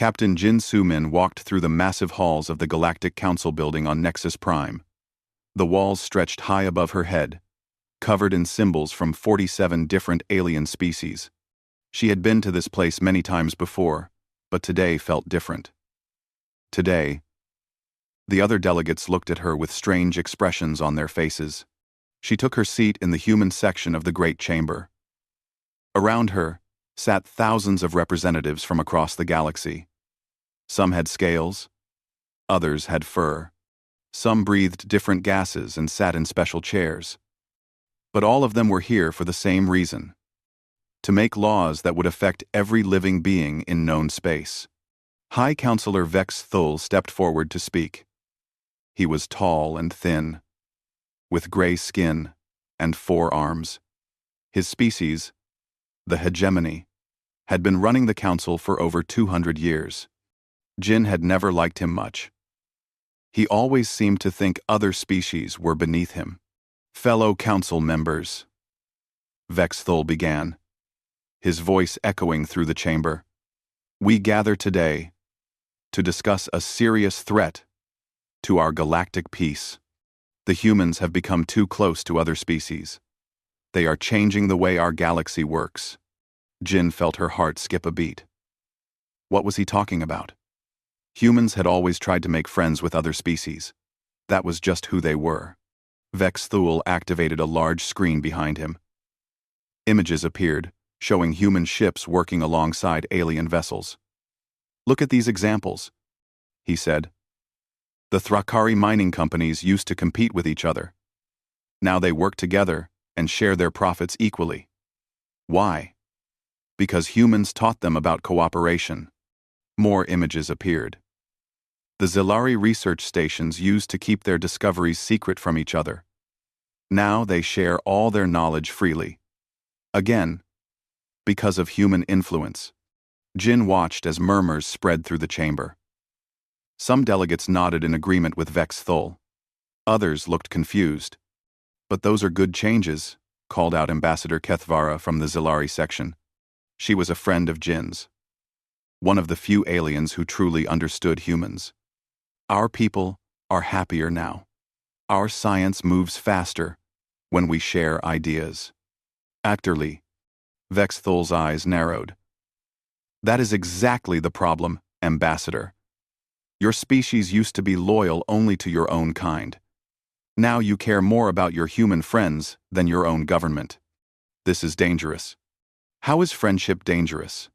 Captain Jin Soo-min walked through the massive halls of the Galactic Council building on Nexus Prime. The walls stretched high above her head, covered in symbols from 47 different alien species. She had been to this place many times before, but today felt different. Today, the other delegates looked at her with strange expressions on their faces. She took her seat in the human section of the Great Chamber. Around her sat thousands of representatives from across the galaxy. Some had scales, others had fur. Some breathed different gases and sat in special chairs. But all of them were here for the same reason: to make laws that would affect every living being in known space. High Counselor Vex Thul stepped forward to speak. He was tall and thin, with gray skin and 4 arms. His species, the hegemony, had been running the council for over 200 years. Jin had never liked him much. He always seemed to think other species were beneath him. "Fellow council members," Vex Thul began, his voice echoing through the chamber, "we gather today to discuss a serious threat to our galactic peace. The humans have become too close to other species. They are changing the way our galaxy works." Jin felt her heart skip a beat. What was he talking about? Humans had always tried to make friends with other species. That was just who they were. Vex Thul activated a large screen behind him. Images appeared, showing human ships working alongside alien vessels. "Look at these examples," he said. "The Thrakari mining companies used to compete with each other. Now they work together and share their profits equally. Why? Because humans taught them about cooperation." More images appeared. The Zilari research stations used to keep their discoveries secret from each other. Now they share all their knowledge freely. Again, because of human influence. Jin watched as murmurs spread through the chamber. Some delegates nodded in agreement with Vex Thul. Others looked confused. "But those are good changes," called out Ambassador Kethvara from the Zilari section. She was a friend of Jin's. One of the few aliens who truly understood humans. "Our people are happier now. Our science moves faster when we share ideas." Actorly, Vex Thul's eyes narrowed. "That is exactly the problem, Ambassador. Your species used to be loyal only to your own kind. Now you care more about your human friends than your own government. This is dangerous." "How is friendship dangerous?"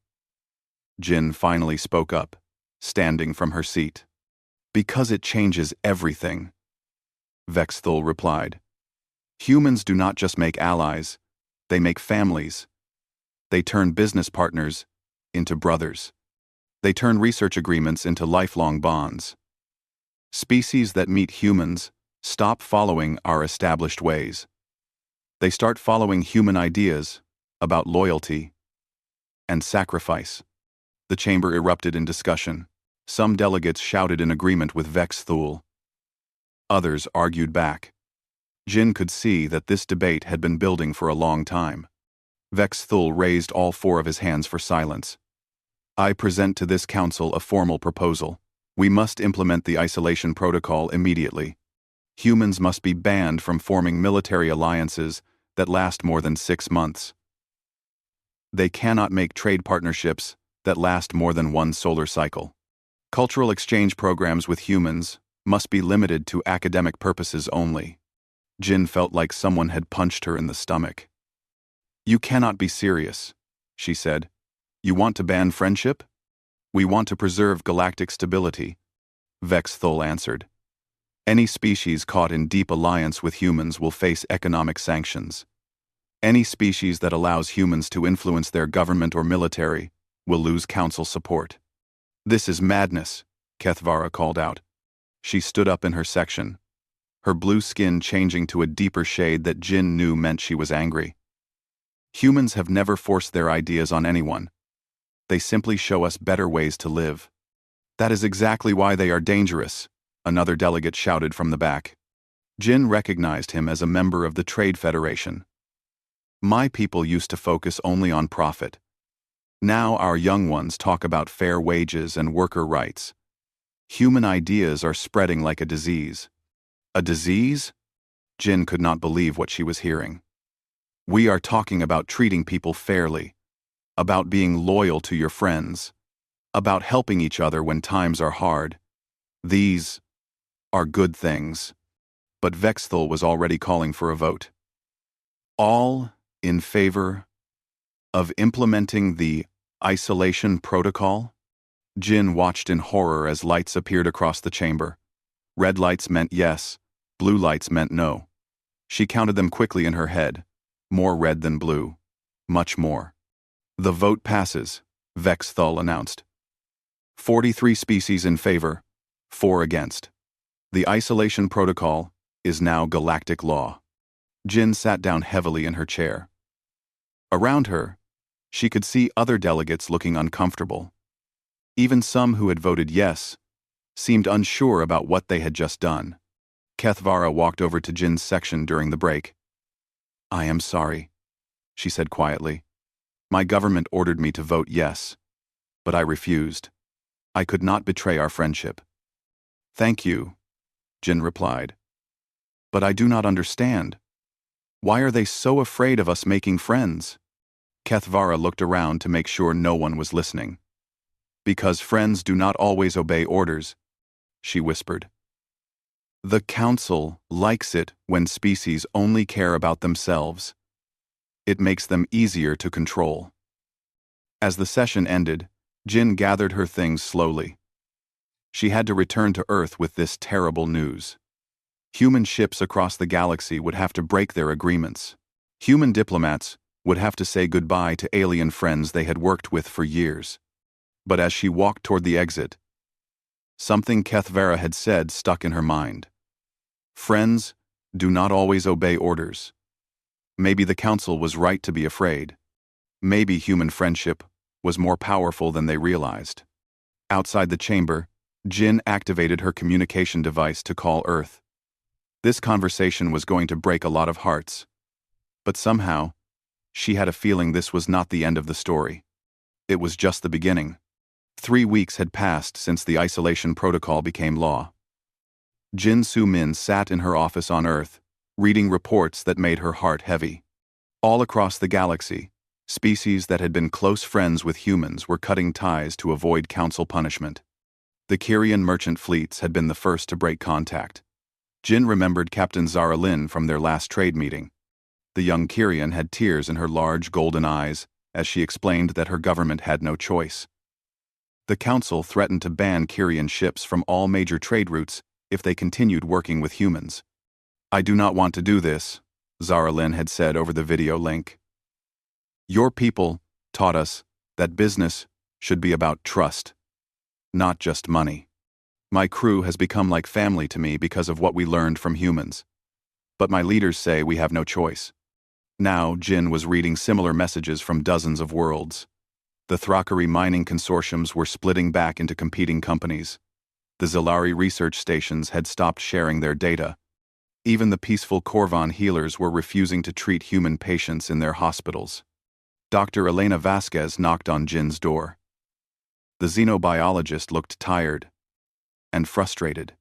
Jin finally spoke up, standing from her seat. "Because it changes everything," Vex Thul replied. "Humans do not just make allies, they make families. They turn business partners into brothers. They turn research agreements into lifelong bonds. Species that meet humans stop following our established ways. They start following human ideas about loyalty and sacrifice." The chamber erupted in discussion. Some delegates shouted in agreement with Vex Thul. Others argued back. Jin could see that this debate had been building for a long time. Vex Thul raised all 4 of his hands for silence. "I present to this council a formal proposal. We must implement the isolation protocol immediately. Humans must be banned from forming military alliances that last more than 6 months. They cannot make trade partnerships that last more than 1 solar cycle. Cultural exchange programs with humans must be limited to academic purposes only." Jin felt like someone had punched her in the stomach. "You cannot be serious," she said. "You want to ban friendship?" "We want to preserve galactic stability," Vex Thul answered. "Any species caught in deep alliance with humans will face economic sanctions. Any species that allows humans to influence their government or military will lose council support." "This is madness," Kethvara called out. She stood up in her section, her blue skin changing to a deeper shade that Jin knew meant she was angry. "Humans have never forced their ideas on anyone. They simply show us better ways to live." "That is exactly why they are dangerous," another delegate shouted from the back. Jin recognized him as a member of the Trade Federation. "My people used to focus only on profit. Now our young ones talk about fair wages and worker rights. Human ideas are spreading like a disease. A disease? Jin could not believe what she was hearing. We are talking about treating people fairly, about being loyal to your friends, about helping each other when times are hard. These are good things. But Vexthal was already calling for a vote. All in favor of implementing the isolation protocol? Jin watched in horror as lights appeared across the chamber. Red lights meant yes, blue lights meant no. She counted them quickly in her head. More red than blue. Much more. The vote passes, Vexthal announced. 43 species in favor, 4 against. The isolation protocol is now galactic law. Jin sat down heavily in her chair. Around her, she could see other delegates looking uncomfortable. Even some who had voted yes seemed unsure about what they had just done. Kethvara walked over to Jin's section during the break. I am sorry, she said quietly. My government ordered me to vote yes, but I refused. I could not betray our friendship. Thank you, Jin replied. But I do not understand. Why are they so afraid of us making friends? Kethvara looked around to make sure no one was listening. Because friends do not always obey orders, she whispered. The Council likes it when species only care about themselves. It makes them easier to control. As the session ended, Jin gathered her things slowly. She had to return to Earth with this terrible news. Human ships across the galaxy would have to break their agreements. Human diplomats would have to say goodbye to alien friends they had worked with for years. But as she walked toward the exit, something Kethvara had said stuck in her mind. Friends do not always obey orders. Maybe the Council was right to be afraid. Maybe human friendship was more powerful than they realized. Outside the chamber, Jin activated her communication device to call Earth. This conversation was going to break a lot of hearts. But somehow, she had a feeling this was not the end of the story. It was just the beginning. 3 weeks had passed since the isolation protocol became law. Jin Su-min sat in her office on Earth, reading reports that made her heart heavy. All across the galaxy, species that had been close friends with humans were cutting ties to avoid council punishment. The Kyrian merchant fleets had been the first to break contact. Jin remembered Captain Zara Lin from their last trade meeting. The young Kyrian had tears in her large golden eyes as she explained that her government had no choice. The Council threatened to ban Kyrian ships from all major trade routes if they continued working with humans. I do not want to do this, Zara Lin had said over the video link. Your people taught us that business should be about trust, not just money. My crew has become like family to me because of what we learned from humans. But my leaders say we have no choice. Now Jin was reading similar messages from dozens of worlds. The Thrakari mining consortiums were splitting back into competing companies. The Zilari research stations had stopped sharing their data. Even the peaceful Korvan healers were refusing to treat human patients in their hospitals. Dr. Elena Vasquez knocked on Jin's door. The xenobiologist looked tired and frustrated.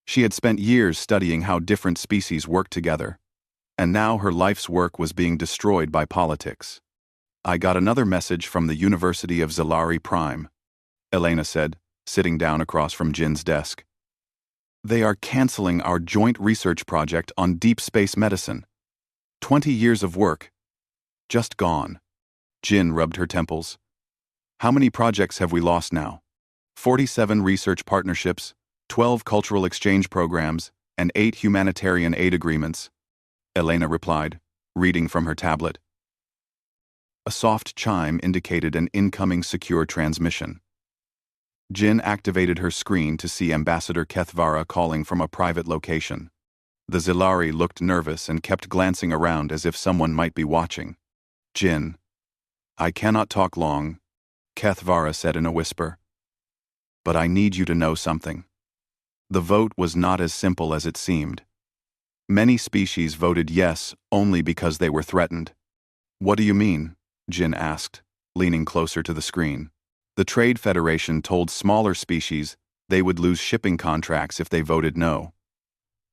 She had spent years studying how different species work together, and now her life's work was being destroyed by politics. I got another message from the University of Zilari Prime, Elena said, sitting down across from Jin's desk. They are canceling our joint research project on deep space medicine. 20 years of work. Just gone. Jin rubbed her temples. How many projects have we lost now? 47 research partnerships, 12 cultural exchange programs, and 8 humanitarian aid agreements, Elena replied, reading from her tablet. A soft chime indicated an incoming secure transmission. Jin activated her screen to see Ambassador Kethvara calling from a private location. The Zilari looked nervous and kept glancing around as if someone might be watching. Jin, I cannot talk long, Kethvara said in a whisper. But I need you to know something. The vote was not as simple as it seemed. Many species voted yes only because they were threatened. What do you mean? Jin asked. leaning closer to the screen. The Trade Federation told smaller species they would lose shipping contracts if they voted no.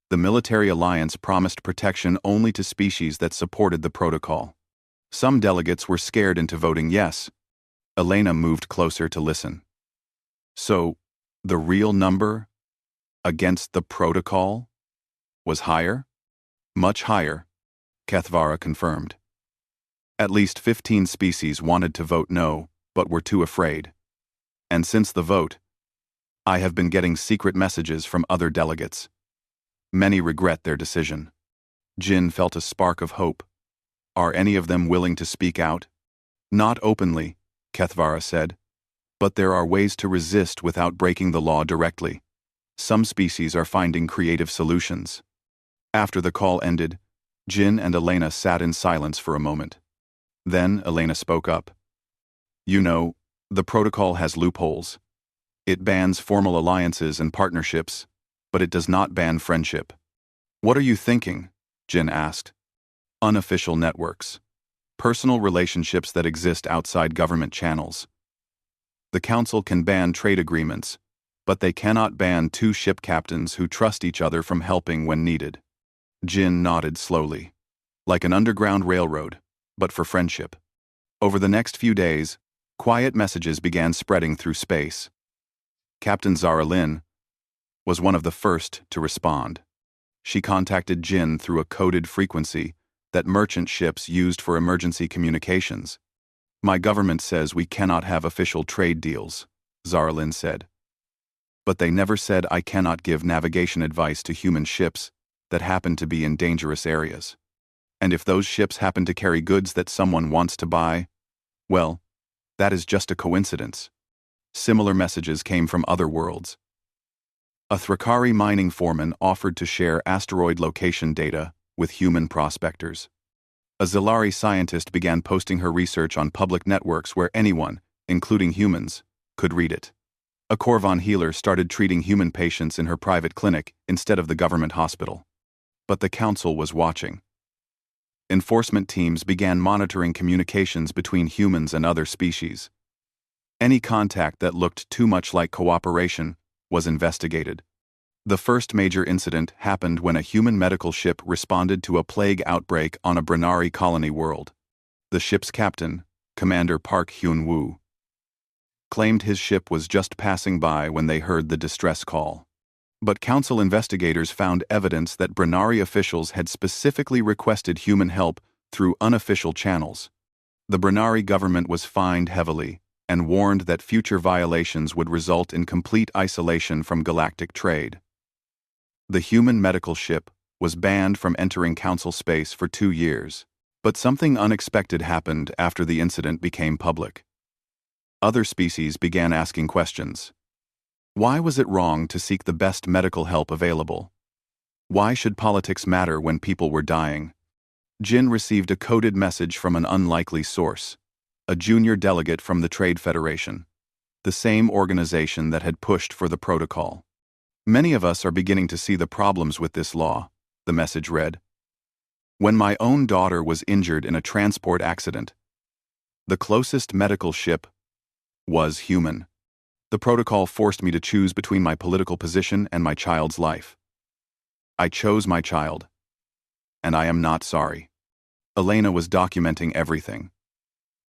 The military alliance promised protection only to species that supported the protocol. Some delegates were scared into voting yes. Elena moved closer to listen. So, the real number against the protocol was higher? Much higher, Kethvara confirmed. At least 15 species wanted to vote no, but were too afraid. And since the vote, I have been getting secret messages from other delegates. Many regret their decision. Jin felt a spark of hope. Are any of them willing to speak out? Not openly, Kethvara said, but there are ways to resist without breaking the law directly. Some species are finding creative solutions. After the call ended, Jin and Elena sat in silence for a moment. Then Elena spoke up. You know, the protocol has loopholes. It bans formal alliances and partnerships, but it does not ban friendship. What are you thinking? Jin asked. Unofficial networks. Personal relationships that exist outside government channels. The Council can ban trade agreements, but they cannot ban two ship captains who trust each other from helping when needed. Jin nodded slowly. Like an underground railroad, but for friendship. Over the next few days, quiet messages began spreading through space. Captain Zara Lin was one of the first to respond. She contacted Jin through a coded frequency that merchant ships used for emergency communications. My government says we cannot have official trade deals, Zara Lin said. But they never said I cannot give navigation advice to human ships that happen to be in dangerous areas. And if those ships happen to carry goods that someone wants to buy, well, that is just a coincidence. Similar messages came from other worlds. A Thrakari mining foreman offered to share asteroid location data with human prospectors. A Zilari scientist began posting her research on public networks where anyone, including humans, could read it. A Korvan healer started treating human patients in her private clinic instead of the government hospital. But the Council was watching. Enforcement teams began monitoring communications between humans and other species. Any contact that looked too much like cooperation was investigated. The first major incident happened when a human medical ship responded to a plague outbreak on a Brennari colony world. The ship's captain, Commander Park Hyun-woo, claimed his ship was just passing by when they heard the distress call. But Council investigators found evidence that Brennari officials had specifically requested human help through unofficial channels. The Brennari government was fined heavily and warned that future violations would result in complete isolation from galactic trade. The human medical ship was banned from entering Council space for 2 years, but something unexpected happened after the incident became public. Other species began asking questions. Why was it wrong to seek the best medical help available? Why should politics matter when people were dying? Jin received a coded message from an unlikely source, a junior delegate from the Trade Federation, the same organization that had pushed for the protocol. Many of us are beginning to see the problems with this law, the message read. When my own daughter was injured in a transport accident, the closest medical ship was human. The protocol forced me to choose between my political position and my child's life. I chose my child, and I am not sorry. Elena was documenting everything.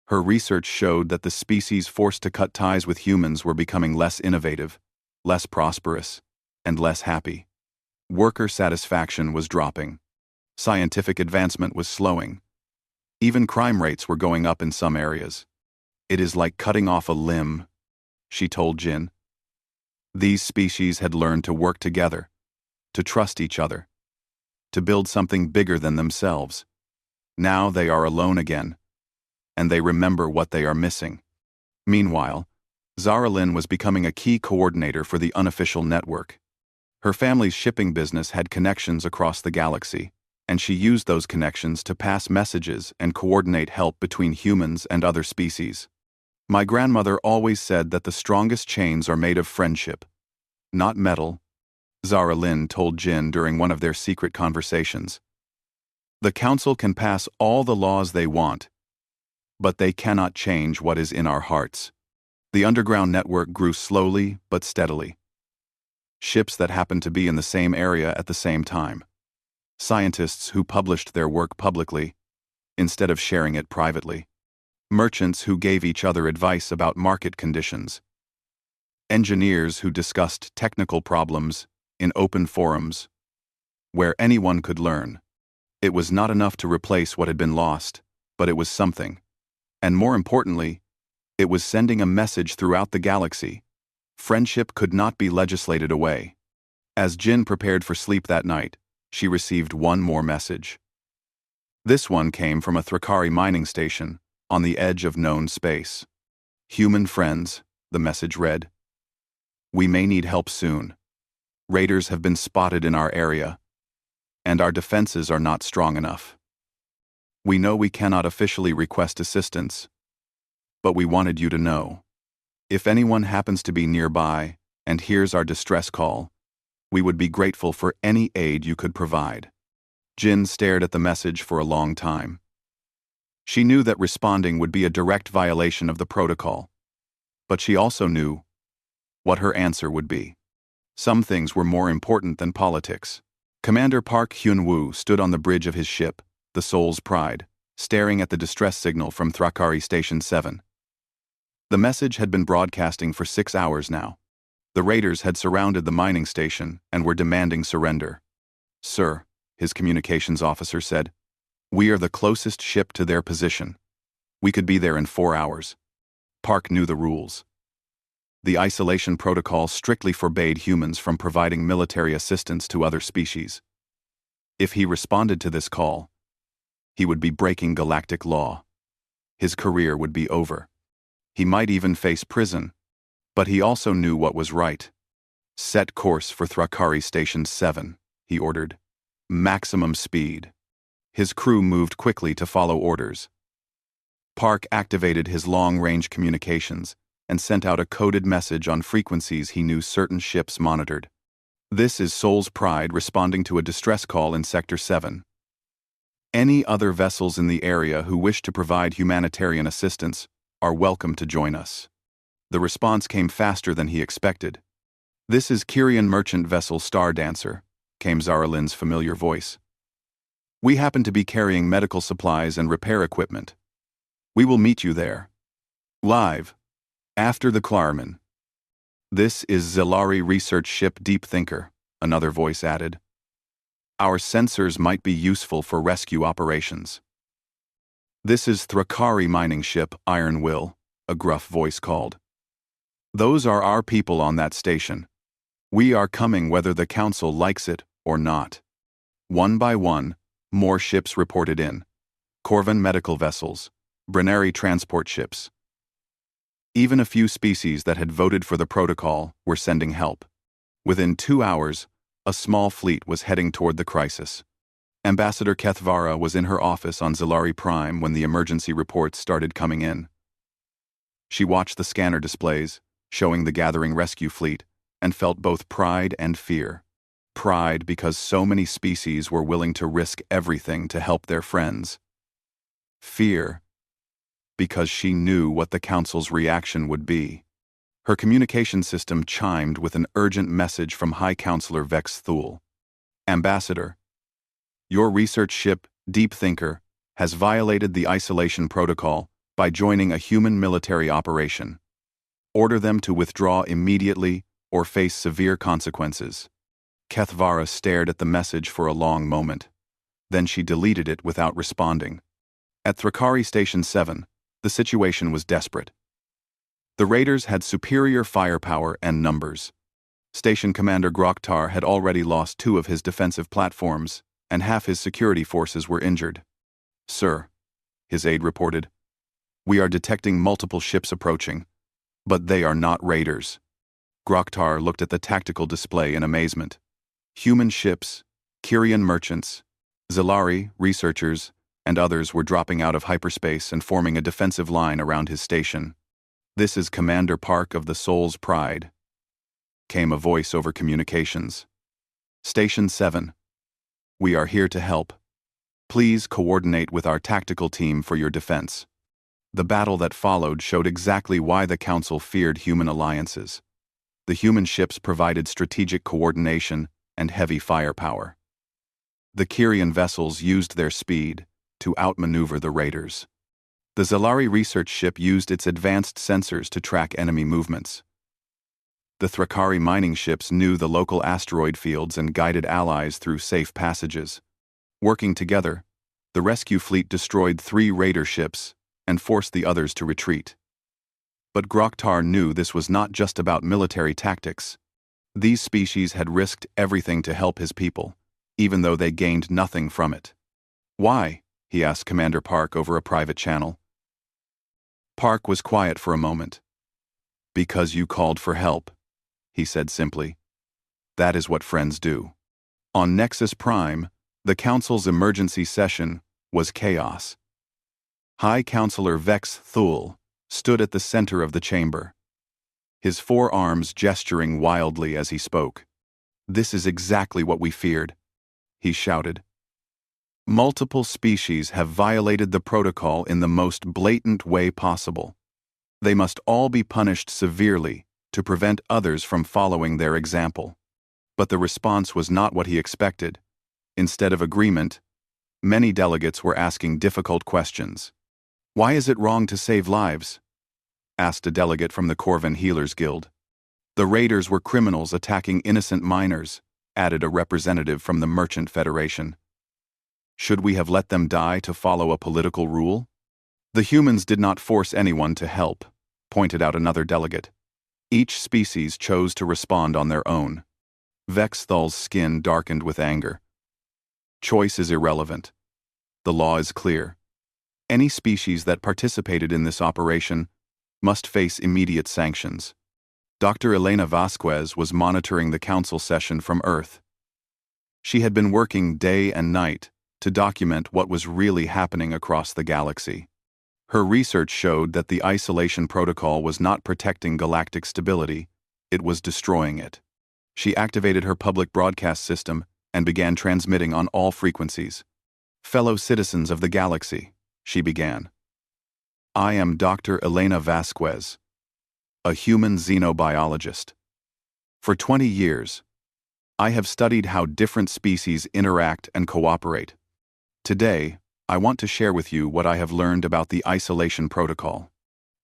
Her research showed that the species forced to cut ties with humans were becoming less innovative, less prosperous, and less happy. Worker satisfaction was dropping. Scientific advancement was slowing. Even crime rates were going up in some areas. It is like cutting off a limb, she told Jin. These species had learned to work together, to trust each other, to build something bigger than themselves. Now they are alone again, and they remember what they are missing. Meanwhile, Zara Lin was becoming a key coordinator for the unofficial network. Her family's shipping business had connections across the galaxy, and she used those connections to pass messages and coordinate help between humans and other species. My grandmother always said that the strongest chains are made of friendship, not metal, Zara Lin told Jin during one of their secret conversations. The Council can pass all the laws they want, but they cannot change what is in our hearts. The underground network grew slowly but steadily. Ships that happened to be in the same area at the same time. Scientists who published their work publicly, instead of sharing it privately. Merchants who gave each other advice about market conditions. Engineers who discussed technical problems in open forums, where anyone could learn. It was not enough to replace what had been lost, but it was something. And more importantly, it was sending a message throughout the galaxy. Friendship could not be legislated away. As Jin prepared for sleep that night, she received one more message. This one came from a Thrakari mining station on the edge of known space. Human friends, the message read. We may need help soon. Raiders have been spotted in our area, and our defenses are not strong enough. We know we cannot officially request assistance, but we wanted you to know. If anyone happens to be nearby and hears our distress call, we would be grateful for any aid you could provide. Jin stared at the message for a long time. She knew that responding would be a direct violation of the protocol, but she also knew what her answer would be. Some things were more important than politics. Commander Park Hyun-woo stood on the bridge of his ship, the Soul's Pride, staring at the distress signal from Thrakari Station 7. The message had been broadcasting for 6 hours now. The raiders had surrounded the mining station and were demanding surrender. Sir, his communications officer said, we are the closest ship to their position. We could be there in 4 hours. Park knew the rules. The isolation protocol strictly forbade humans from providing military assistance to other species. If he responded to this call, he would be breaking galactic law. His career would be over. He might even face prison, but he also knew what was right. Set course for Thrakari Station 7, he ordered. Maximum speed. His crew moved quickly to follow orders. Park activated his long-range communications and sent out a coded message on frequencies he knew certain ships monitored. This is Soul's Pride responding to a distress call in Sector 7. Any other vessels in the area who wish to provide humanitarian assistance are welcome to join us. The response came faster than he expected. This is Kyrian merchant vessel Star Dancer, came Zaralin's familiar voice. We happen to be carrying medical supplies and repair equipment. We will meet you there. Live. After the Klarman. This is Zilari research ship Deep Thinker, another voice added. Our sensors might be useful for rescue operations. This is Thrakari mining ship Iron Will, a gruff voice called. Those are our people on that station. We are coming whether the council likes it or not. One by one, more ships reported in. Corvan medical vessels, Brenneri transport ships. Even a few species that had voted for the protocol were sending help. Within 2 hours, a small fleet was heading toward the crisis. Ambassador Kethvara was in her office on Zilari Prime when the emergency reports started coming in. She watched the scanner displays, showing the gathering rescue fleet, and felt both pride and fear. Pride because so many species were willing to risk everything to help their friends. Fear because she knew what the Council's reaction would be. Her communication system chimed with an urgent message from High Counselor Vex Thule. Ambassador, your research ship, Deep Thinker, has violated the isolation protocol by joining a human military operation. Order them to withdraw immediately or face severe consequences. Kethvara stared at the message for a long moment. Then she deleted it without responding. At Thrakari Station 7, the situation was desperate. The raiders had superior firepower and numbers. Station Commander Groktar had already lost 2 of his defensive platforms, and half his security forces were injured. Sir, his aide reported, we are detecting multiple ships approaching, but they are not raiders. Groktar looked at the tactical display in amazement. Human ships, Kyrian merchants, Zilari researchers, and others were dropping out of hyperspace and forming a defensive line around his station. This is Commander Park of the Soul's Pride, came a voice over communications. Station 7. We are here to help. Please coordinate with our tactical team for your defense. The battle that followed showed exactly why the Council feared human alliances. The human ships provided strategic coordination and heavy firepower. The Kyrian vessels used their speed to outmaneuver the raiders. The Zalari research ship used its advanced sensors to track enemy movements. The Thrakari mining ships knew the local asteroid fields and guided allies through safe passages. Working together, the rescue fleet destroyed 3 raider ships and forced the others to retreat. But Groktar knew this was not just about military tactics. These species had risked everything to help his people, even though they gained nothing from it. "Why?" he asked Commander Park over a private channel. Park was quiet for a moment. "Because you called for help," he said simply. "That is what friends do." On Nexus Prime, the Council's emergency session was chaos. High Counselor Vex Thul stood at the center of the chamber, his 4 arms gesturing wildly as he spoke. "This is exactly what we feared," he shouted. "Multiple species have violated the protocol in the most blatant way possible. They must all be punished severely to prevent others from following their example." But the response was not what he expected. Instead of agreement, many delegates were asking difficult questions. "Why is it wrong to save lives?" asked a delegate from the Corvan Healers Guild. "The raiders were criminals attacking innocent miners," added a representative from the Merchant Federation. "Should we have let them die to follow a political rule?" "The humans did not force anyone to help," pointed out another delegate. "Each species chose to respond on their own." Vex Thul's skin darkened with anger. "Choice is irrelevant. The law is clear. Any species that participated in this operation must face immediate sanctions." Dr. Elena Vasquez was monitoring the council session from Earth. She had been working day and night to document what was really happening across the galaxy. Her research showed that the isolation protocol was not protecting galactic stability, it was destroying it. She activated her public broadcast system and began transmitting on all frequencies. "Fellow citizens of the galaxy," she began. "I am Dr. Elena Vasquez, a human xenobiologist. For 20 years, I have studied how different species interact and cooperate. Today, I want to share with you what I have learned about the isolation protocol."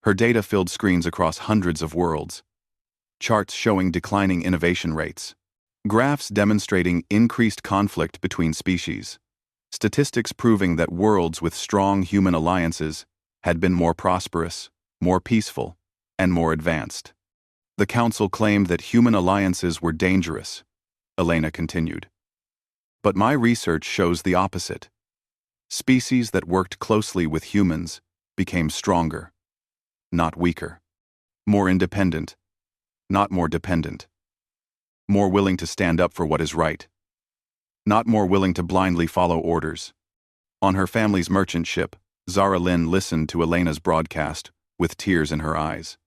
Her data filled screens across hundreds of worlds. Charts showing declining innovation rates. Graphs demonstrating increased conflict between species. Statistics proving that worlds with strong human alliances had been more prosperous, more peaceful, and more advanced. "The Council claimed that human alliances were dangerous," Elena continued. "But my research shows the opposite. Species that worked closely with humans became stronger, not weaker. More independent, not more dependent. More willing to stand up for what is right, not more willing to blindly follow orders." On her family's merchant ship, Zara Lynn listened to Elena's broadcast with tears in her eyes.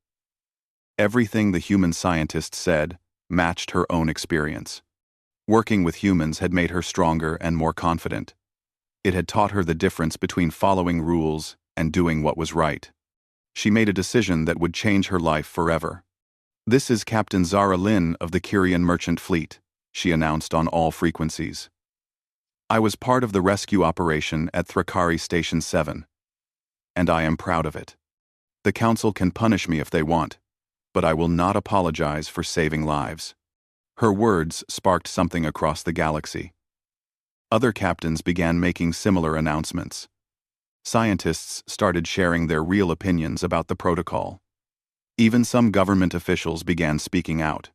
Everything the human scientist said matched her own experience. Working with humans had made her stronger and more confident. It had taught her the difference between following rules and doing what was right. She made a decision that would change her life forever. "This is Captain Zara Lynn of the Kyrian Merchant Fleet," she announced on all frequencies. "I was part of the rescue operation at Thrakari Station 7, and I am proud of it. The Council can punish me if they want, but I will not apologize for saving lives." Her words sparked something across the galaxy. Other captains began making similar announcements. Scientists started sharing their real opinions about the protocol. Even some government officials began speaking out.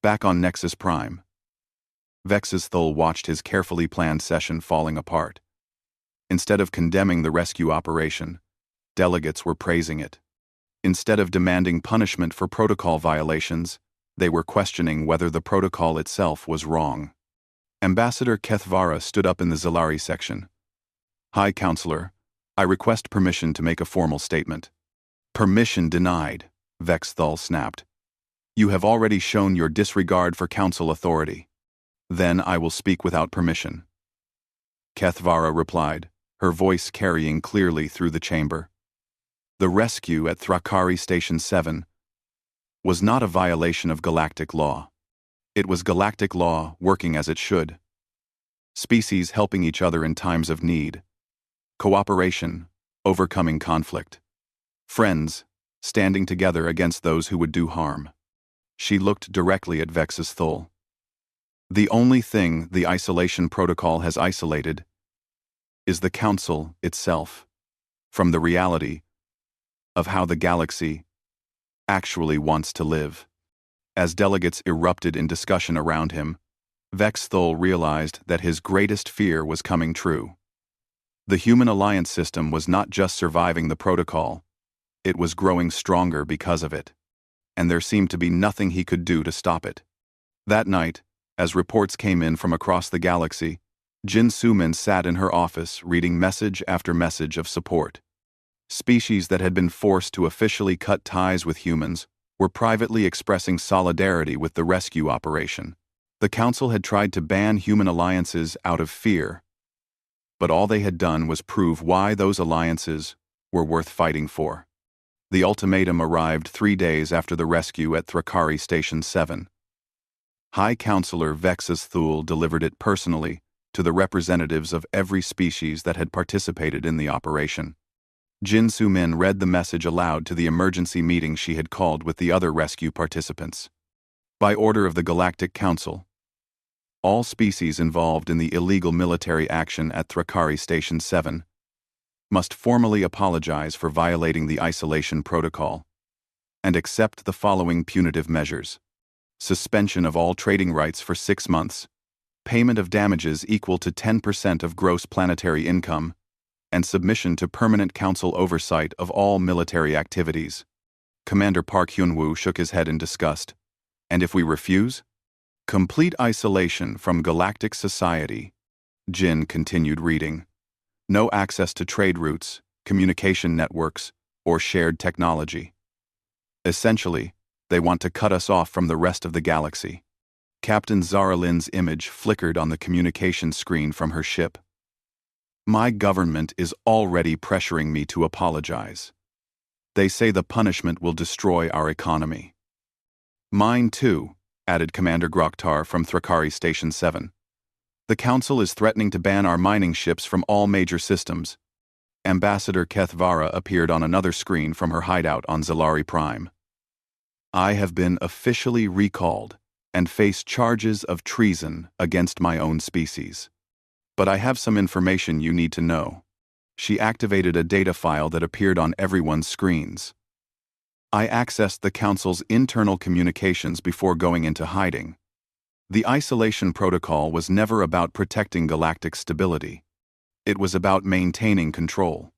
Back on Nexus Prime, Vex's Thul watched his carefully planned session falling apart. Instead of condemning the rescue operation, delegates were praising it. Instead of demanding punishment for protocol violations, they were questioning whether the protocol itself was wrong. Ambassador Kethvara stood up in the Zalari section. "High Counselor, I request permission to make a formal statement." "Permission denied," Vex Thul snapped. "You have already shown your disregard for Council authority. Then I will speak without permission." Kethvara replied, her voice carrying clearly through the chamber. The rescue at Thrakari Station 7 was not a violation of galactic law. It was galactic law working as it should. Species helping each other in times of need. Cooperation, overcoming conflict. Friends, standing together against those who would do harm. She looked directly at Vex's Thul. The only thing the isolation protocol has isolated is the Council itself from the reality of how the galaxy actually wants to live. As delegates erupted in discussion around him, Vex Thul realized that his greatest fear was coming true. The human alliance system was not just surviving the protocol, it was growing stronger because of it, and there seemed to be nothing he could do to stop it. That night, as reports came in from across the galaxy, Jin Sumin sat in her office reading message after message of support. Species that had been forced to officially cut ties with humans were privately expressing solidarity with the rescue operation. The Council had tried to ban human alliances out of fear, but all they had done was prove why those alliances were worth fighting for. The ultimatum arrived 3 days after the rescue at Thrakari Station 7. High Counselor Vex's Thul delivered it personally to the representatives of every species that had participated in the operation. Jin Sumin read the message aloud to the emergency meeting she had called with the other rescue participants. By order of the Galactic Council, all species involved in the illegal military action at Thrakari Station 7 must formally apologize for violating the isolation protocol and accept the following punitive measures: suspension of all trading rights for 6 months, payment of damages equal to 10% of gross planetary income, and submission to permanent council oversight of all military activities. Commander Park Hyunwoo shook his head in disgust. And if we refuse? Complete isolation from galactic society. Jin continued reading. No access to trade routes, communication networks, or shared technology. Essentially, they want to cut us off from the rest of the galaxy. Captain Zara Lin's image flickered on the communication screen from her ship. My government is already pressuring me to apologize. They say the punishment will destroy our economy. Mine too, added Commander Groktar from Thrakari Station 7. The Council is threatening to ban our mining ships from all major systems. Ambassador Keth Vara appeared on another screen from her hideout on Zalari Prime. I have been officially recalled and face charges of treason against my own species. But I have some information you need to know. She activated a data file that appeared on everyone's screens. I accessed the Council's internal communications before going into hiding. The isolation protocol was never about protecting galactic stability. It was about maintaining control.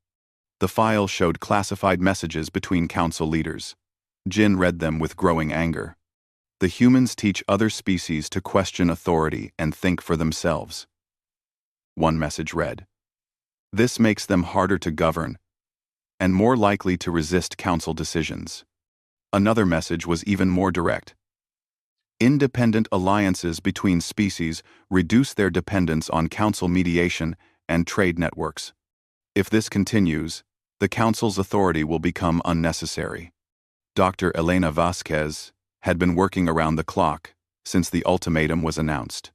The file showed classified messages between Council leaders. Jin read them with growing anger. The humans teach other species to question authority and think for themselves. One message read, this makes them harder to govern and more likely to resist Council decisions. Another message was even more direct. Independent alliances between species reduce their dependence on Council mediation and trade networks. If this continues, the Council's authority will become unnecessary. Dr. Elena Vasquez had been working around the clock since the ultimatum was announced.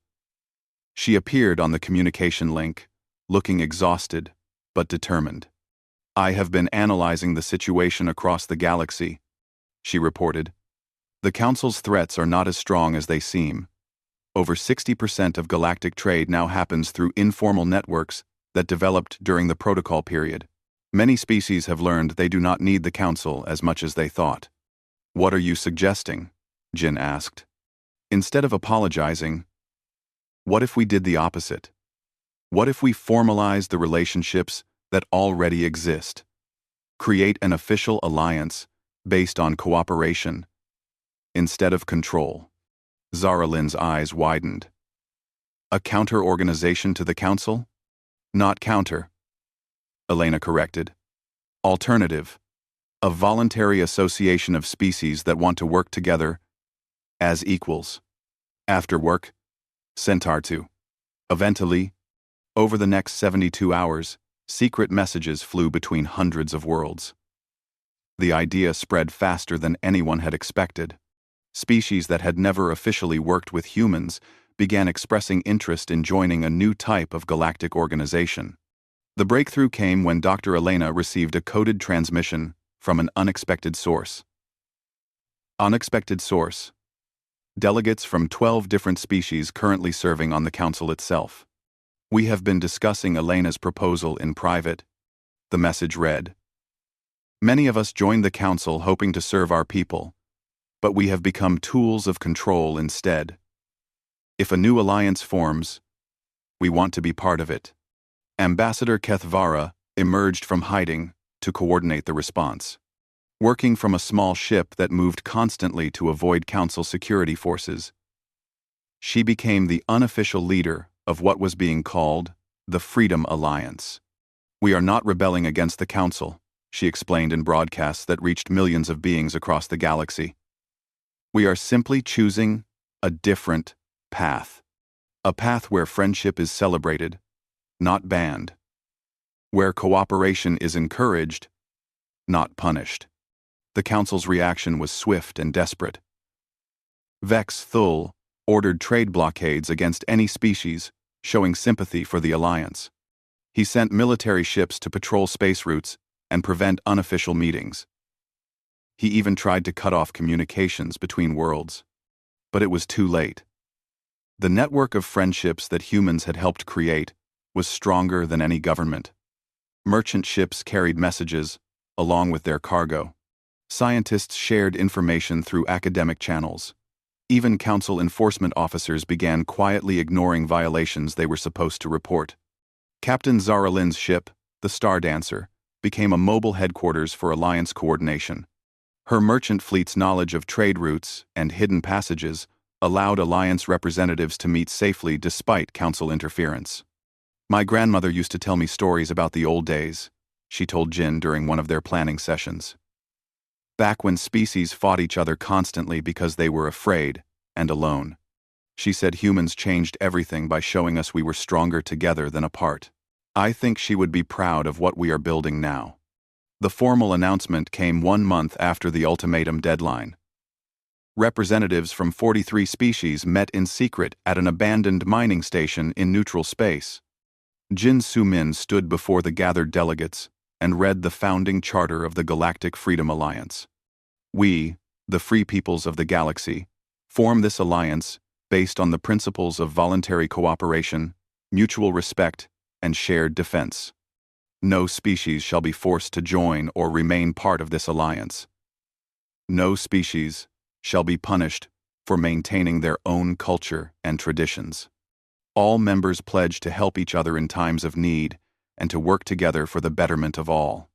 She appeared on the communication link, looking exhausted but determined. I have been analyzing the situation across the galaxy, she reported. The Council's threats are not as strong as they seem. Over 60% of galactic trade now happens through informal networks that developed during the protocol period. Many species have learned they do not need the Council as much as they thought. What are you suggesting? Jin asked. Instead of apologizing, what if we did the opposite? What if we formalized the relationships that already exist? Create an official alliance based on cooperation instead of control. Zara Lin's eyes widened. A counter-organization to the Council? Not counter, Elena corrected. Alternative. A voluntary association of species that want to work together as equals. After work, Centaur 2. Eventually, over the next 72 hours, secret messages flew between hundreds of worlds. The idea spread faster than anyone had expected. Species that had never officially worked with humans began expressing interest in joining a new type of galactic organization. The breakthrough came when Dr. Elena received a coded transmission from an unexpected source. Unexpected source. Delegates from 12 different species currently serving on the council itself. We have been discussing Elena's proposal in private. The message read. Many of us joined the council hoping to serve our people, but we have become tools of control instead. If a new alliance forms, we want to be part of it. Ambassador Kethvara emerged from hiding to coordinate the response. Working from a small ship that moved constantly to avoid council security forces, she became the unofficial leader of what was being called the Freedom Alliance. We are not rebelling against the council, she explained in broadcasts that reached millions of beings across the galaxy. We are simply choosing a different path. A path where friendship is celebrated, not banned. Where cooperation is encouraged, not punished. The council's reaction was swift and desperate. Vex Thul ordered trade blockades against any species, showing sympathy for the alliance. He sent military ships to patrol space routes and prevent unofficial meetings. He even tried to cut off communications between worlds. But it was too late. The network of friendships that humans had helped create was stronger than any government. Merchant ships carried messages, along with their cargo. Scientists shared information through academic channels. Even council enforcement officers began quietly ignoring violations they were supposed to report. Captain Zara Lynn's ship, the Star Dancer, became a mobile headquarters for alliance coordination. Her merchant fleet's knowledge of trade routes and hidden passages allowed alliance representatives to meet safely despite council interference. My grandmother used to tell me stories about the old days, she told Jin during one of their planning sessions. Back when species fought each other constantly because they were afraid and alone. She said humans changed everything by showing us we were stronger together than apart. I think she would be proud of what we are building now. The formal announcement came 1 month after the ultimatum deadline. Representatives from 43 species met in secret at an abandoned mining station in neutral space. Jin Su-min stood before the gathered delegates and read the founding charter of the Galactic Freedom Alliance. We, the free peoples of the galaxy, form this alliance based on the principles of voluntary cooperation, mutual respect, and shared defense. No species shall be forced to join or remain part of this alliance. No species shall be punished for maintaining their own culture and traditions. All members pledge to help each other in times of need and to work together for the betterment of all.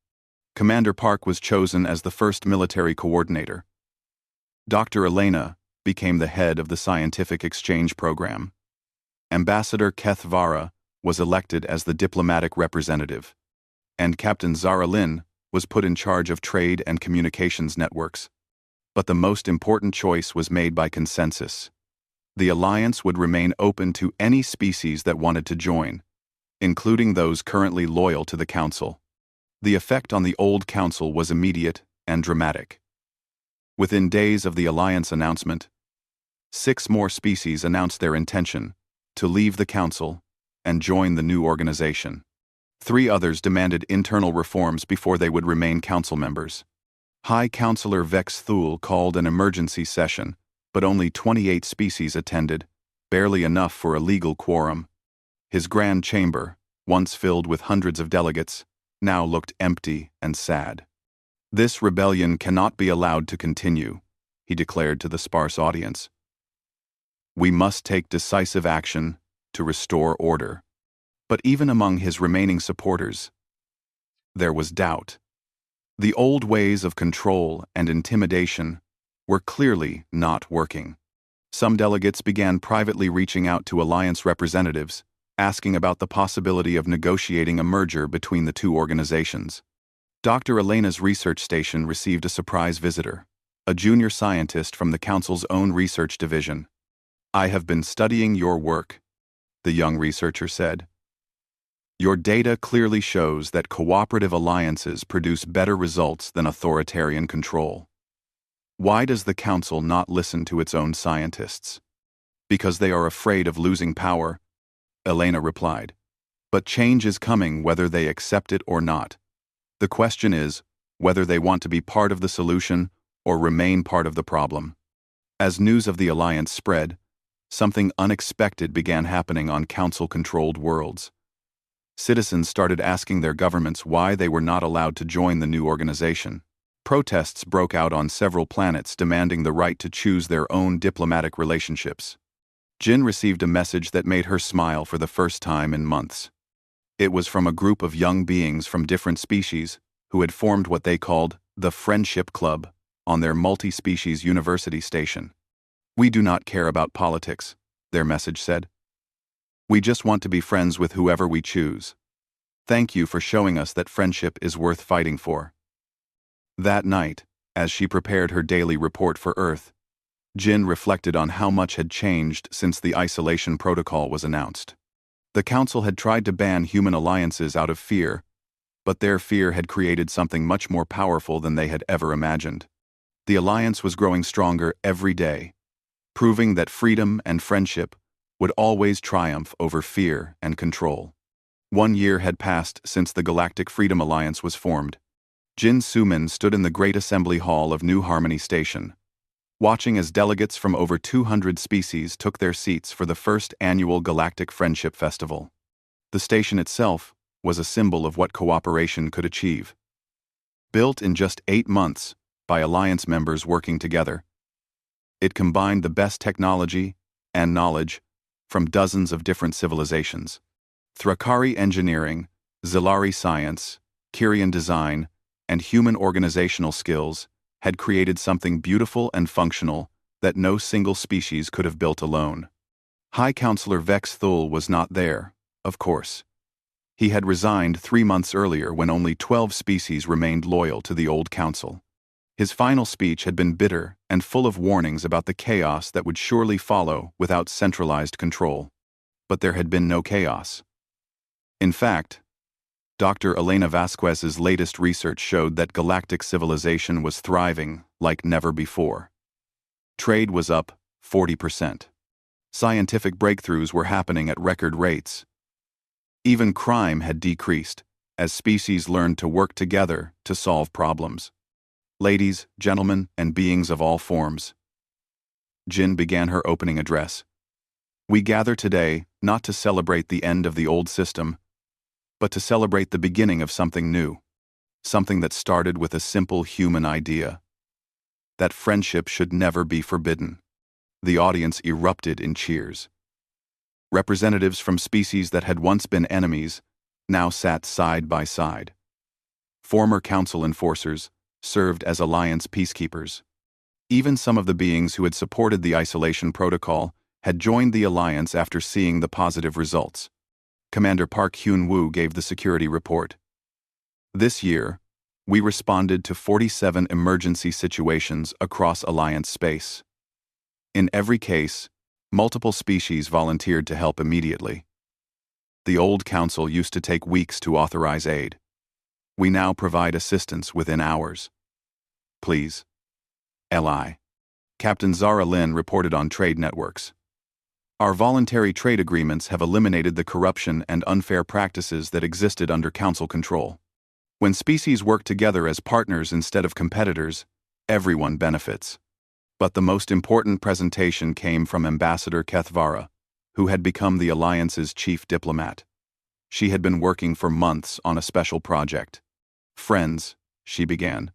Commander Park was chosen as the first military coordinator. Dr. Elena became the head of the scientific exchange program. Ambassador Kethvara was elected as the diplomatic representative, and Captain Zara Lynn was put in charge of trade and communications networks. But the most important choice was made by consensus. The alliance would remain open to any species that wanted to join, including those currently loyal to the Council. The effect on the old Council was immediate and dramatic. Within days of the alliance announcement, 6 more species announced their intention to leave the Council and join the new organization. 3 others demanded internal reforms before they would remain Council members. High Counselor Vex Thul called an emergency session, but only 28 species attended, barely enough for a legal quorum. His grand chamber, once filled with hundreds of delegates, now looked empty and sad. This rebellion cannot be allowed to continue, he declared to the sparse audience. We must take decisive action to restore order. But even among his remaining supporters, there was doubt. The old ways of control and intimidation were clearly not working. Some delegates began privately reaching out to alliance representatives, asking about the possibility of negotiating a merger between the 2 organizations. Dr. Elena's research station received a surprise visitor, a junior scientist from the Council's own research division. I have been studying your work, the young researcher said. Your data clearly shows that cooperative alliances produce better results than authoritarian control. Why does the Council not listen to its own scientists? Because they are afraid of losing power, Elena replied. But change is coming whether they accept it or not. The question is whether they want to be part of the solution or remain part of the problem. As news of the alliance spread, something unexpected began happening on Council-controlled worlds. Citizens started asking their governments why they were not allowed to join the new organization. Protests broke out on several planets demanding the right to choose their own diplomatic relationships. Jin received a message that made her smile for the first time in months. It was from a group of young beings from different species who had formed what they called the Friendship Club on their multi-species university station. "We do not care about politics," their message said. "We just want to be friends with whoever we choose. Thank you for showing us that friendship is worth fighting for." That night, as she prepared her daily report for Earth, Jin reflected on how much had changed since the isolation protocol was announced. The Council had tried to ban human alliances out of fear, but their fear had created something much more powerful than they had ever imagined. The alliance was growing stronger every day, proving that freedom and friendship would always triumph over fear and control. 1 year had passed since the Galactic Freedom Alliance was formed. Jin Sumin stood in the Great Assembly Hall of New Harmony Station, watching as delegates from over 200 species took their seats for the first annual Galactic Friendship Festival. The station itself was a symbol of what cooperation could achieve. Built in just 8 months by Alliance members working together, it combined the best technology and knowledge from dozens of different civilizations. Thrakari engineering, Zilari science, Kyrian design, and human organizational skills had created something beautiful and functional that no single species could have built alone. High Counselor Vex Thul was not there, of course. He had resigned 3 months earlier when only 12 species remained loyal to the old council. His final speech had been bitter and full of warnings about the chaos that would surely follow without centralized control. But there had been no chaos. In fact, Dr. Elena Vasquez's latest research showed that galactic civilization was thriving like never before. Trade was up 40%. Scientific breakthroughs were happening at record rates. Even crime had decreased, as species learned to work together to solve problems. Ladies, gentlemen, and beings of all forms. Jin began her opening address. We gather today not to celebrate the end of the old system, but to celebrate the beginning of something new, something that started with a simple human idea. That friendship should never be forbidden. The audience erupted in cheers. Representatives from species that had once been enemies now sat side by side. Former council enforcers served as alliance peacekeepers. Even some of the beings who had supported the isolation protocol had joined the alliance after seeing the positive results. Commander Park Hyun-woo gave the security report. This year, we responded to 47 emergency situations across Alliance space. In every case, multiple species volunteered to help immediately. The old council used to take weeks to authorize aid. We now provide assistance within hours. Please. Li. Captain Zara Lin reported on trade networks. Our voluntary trade agreements have eliminated the corruption and unfair practices that existed under council control. When species work together as partners instead of competitors, everyone benefits. But the most important presentation came from Ambassador Kethvara, who had become the Alliance's chief diplomat. She had been working for months on a special project. Friends, she began.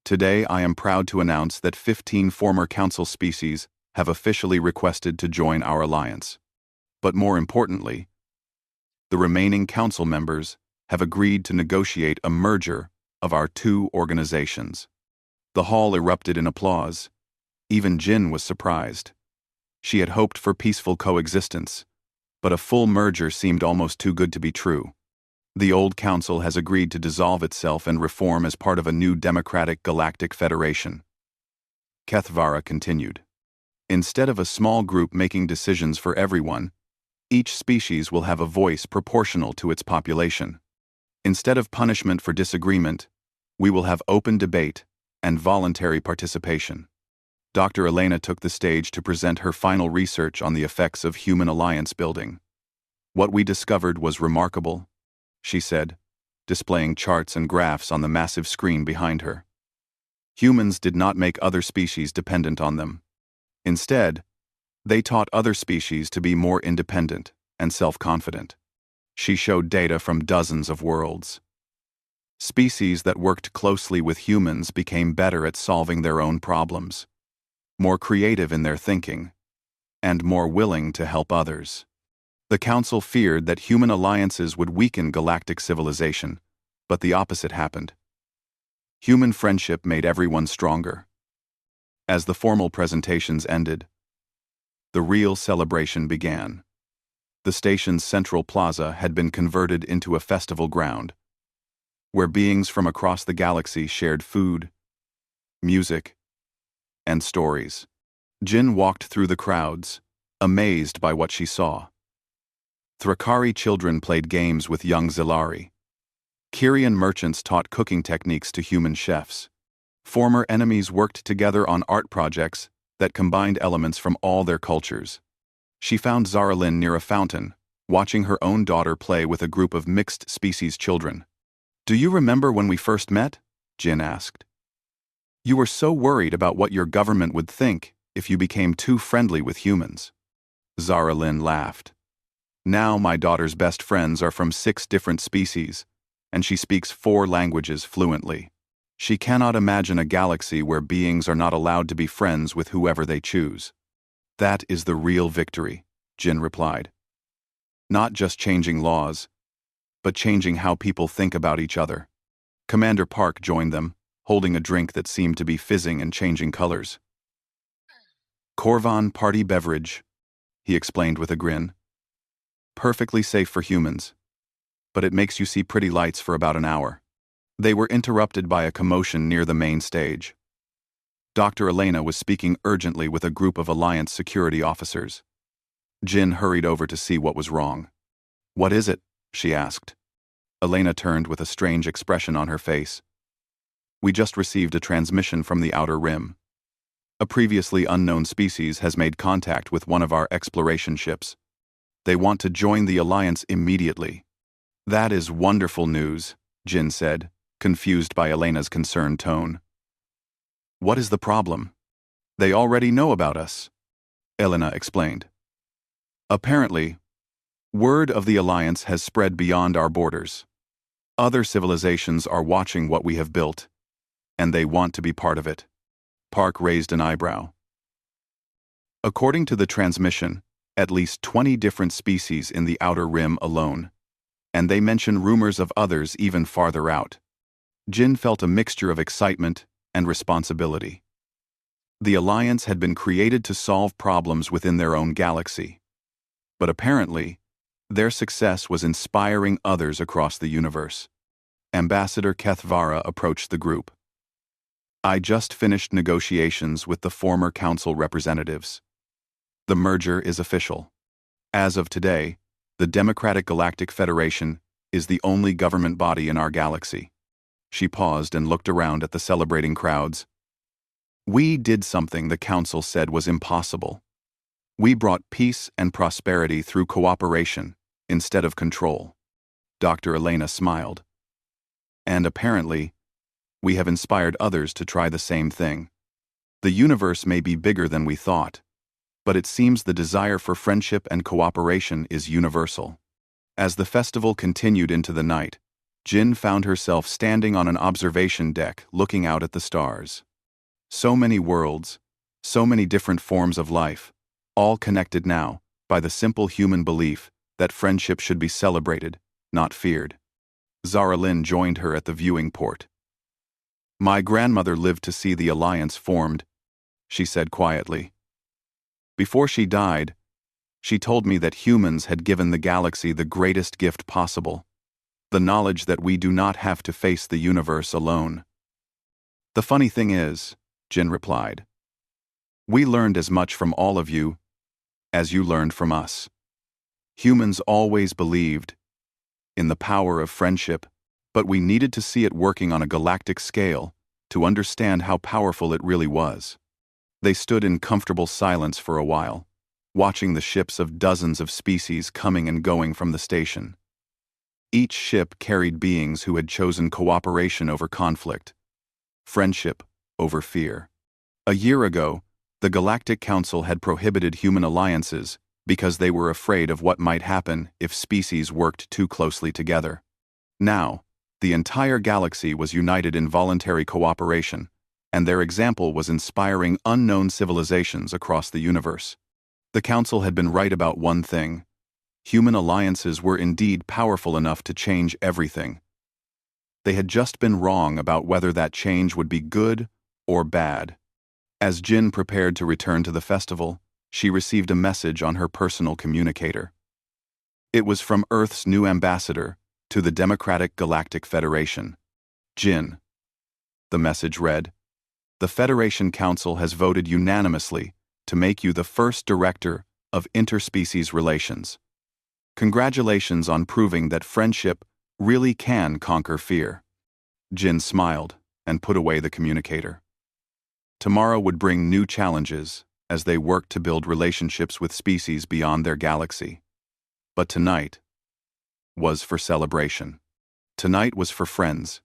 Today I am proud to announce that 15 former council species have officially requested to join our alliance. But more importantly, the remaining council members have agreed to negotiate a merger of our 2 organizations. The hall erupted in applause. Even Jin was surprised. She had hoped for peaceful coexistence, but a full merger seemed almost too good to be true. The old council has agreed to dissolve itself and reform as part of a new democratic galactic federation. Kethvara continued. Instead of a small group making decisions for everyone, Each species will have a voice proportional to its population. Instead of punishment for disagreement, we will have open debate and voluntary participation. Dr. Elena took the stage to present her final research on the effects of human alliance building. "What we discovered was remarkable," she said, displaying charts and graphs on the massive screen behind her. Humans did not make other species dependent on them. Instead, they taught other species to be more independent and self-confident. She showed data from dozens of worlds. Species that worked closely with humans became better at solving their own problems, more creative in their thinking, and more willing to help others. The Council feared that human alliances would weaken galactic civilization, but the opposite happened. Human friendship made everyone stronger. As the formal presentations ended, the real celebration began. The station's central plaza had been converted into a festival ground, where beings from across the galaxy shared food, music, and stories. Jin walked through the crowds, amazed by what she saw. Thrakari children played games with young Zilari. Kyrian merchants taught cooking techniques to human chefs. Former enemies worked together on art projects that combined elements from all their cultures. She found Zaralyn near a fountain, watching her own daughter play with a group of mixed-species children. "Do you remember when we first met?" Jin asked. "You were so worried about what your government would think if you became too friendly with humans." Zaralyn laughed. "Now my daughter's best friends are from 6 different species, and she speaks 4 languages fluently. She cannot imagine a galaxy where beings are not allowed to be friends with whoever they choose." "That is the real victory," Jin replied. "Not just changing laws, but changing how people think about each other." Commander Park joined them, holding a drink that seemed to be fizzing and changing colors. "Korvan party beverage," he explained with a grin. "Perfectly safe for humans, but it makes you see pretty lights for about an hour." They were interrupted by a commotion near the main stage. Dr. Elena was speaking urgently with a group of Alliance security officers. Jin hurried over to see what was wrong. "What is it?" she asked. Elena turned with a strange expression on her face. "We just received a transmission from the Outer Rim. A previously unknown species has made contact with one of our exploration ships. They want to join the Alliance immediately." "That is wonderful news," Jin said, confused by Elena's concerned tone. "What is the problem?" "They already know about us," Elena explained. "Apparently, word of the Alliance has spread beyond our borders. Other civilizations are watching what we have built, and they want to be part of it." Park raised an eyebrow. "According to the transmission, at least 20 different species in the Outer Rim alone, and they mention rumors of others even farther out." Jin felt a mixture of excitement and responsibility. The Alliance had been created to solve problems within their own galaxy, but apparently, their success was inspiring others across the universe. Ambassador Kethvara approached the group. "I just finished negotiations with the former council representatives. The merger is official. As of today, the Democratic Galactic Federation is the only government body in our galaxy." She paused and looked around at the celebrating crowds. "We did something the council said was impossible. We brought peace and prosperity through cooperation instead of control." Dr. Elena smiled. "And apparently, we have inspired others to try the same thing. The universe may be bigger than we thought, but it seems the desire for friendship and cooperation is universal." As the festival continued into the night, Jin found herself standing on an observation deck looking out at the stars. So many worlds, so many different forms of life, all connected now by the simple human belief that friendship should be celebrated, not feared. Zaralyn joined her at the viewing port. "My grandmother lived to see the Alliance formed," she said quietly. "Before she died, she told me that humans had given the galaxy the greatest gift possible, the knowledge that we do not have to face the universe alone." "The funny thing is," Jin replied, "we learned as much from all of you as you learned from us." Humans always believed in the power of friendship, but we needed to see it working on a galactic scale to understand how powerful it really was. They stood in comfortable silence for a while, watching the ships of dozens of species coming and going from the station. Each ship carried beings who had chosen cooperation over conflict, friendship over fear. A year ago, the Galactic Council had prohibited human alliances because they were afraid of what might happen if species worked too closely together. Now, the entire galaxy was united in voluntary cooperation, and their example was inspiring unknown civilizations across the universe. The Council had been right about one thing: human alliances were indeed powerful enough to change everything. They had just been wrong about whether that change would be good or bad. As Jin prepared to return to the festival, she received a message on her personal communicator. It was from Earth's new ambassador to the Democratic Galactic Federation. Jin. The message read, "The Federation Council has voted unanimously to make you the first director of interspecies relations. Congratulations on proving that friendship really can conquer fear." Jin smiled and put away the communicator. Tomorrow would bring new challenges as they worked to build relationships with species beyond their galaxy. But tonight was for celebration. Tonight was for friends,